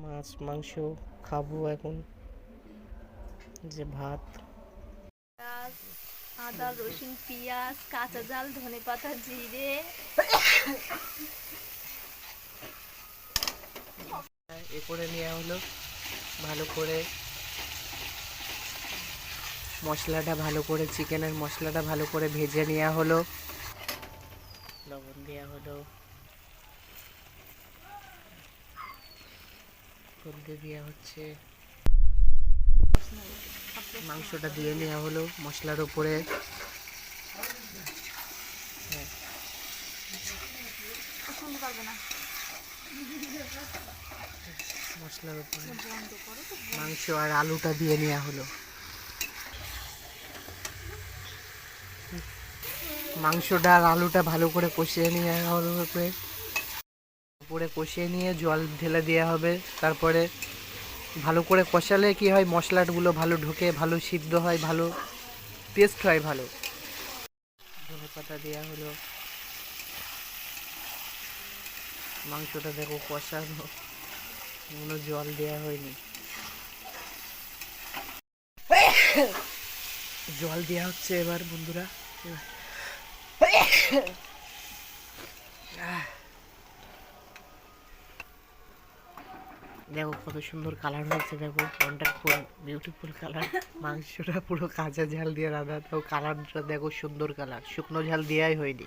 মাছ মাংস খাবো এখন, যে ভাত। আদা রসুন পেঁয়াজ কাঁচা ঝাল ধনেপাতা জিরে এ করে নেওয়া হলো, ভালো করে মশলাটা ভালো করে, চিকেনের মশলাটা ভালো করে ভেজে নেওয়া হলো, লবণ দেওয়া হলো, হলদে দেওয়া হচ্ছে, মাংসটা দিয়ে নেওয়া হলো মশলার উপরে। মশলার উপরে মাংস আর আলুটা দিয়ে নেওয়া হলো। মাংসটা আর আলুটা ভালো করে কষিয়ে নেওয়া হলো, উপরে কষিয়ে নিয়ে জল ঢেলে দেওয়া হবে। তারপরে ভালো করে কষালে কি হয়, মশলাগুলো ভালো ঢোকে, ভালো সিদ্ধ হয়, ভালো টেস্ট হয় ভালো। ধনেপাতা দেওয়া হলো, মাংসটা দেখো কষানো, কোনো জল দেওয়া হয়নি, জল দেওয়া হচ্ছে এবার বন্ধুরা। দেখো কত সুন্দর কালার হয়েছে, দেখো ওয়ান্ডারফুল বিউটিফুল কালার। মাংসটা পুরো কাঁচা ঝাল দিয়ে রান্না, তো কালারটা দেখো সুন্দর কালার, শুকনো ঝাল দেওয়াই হয়নি।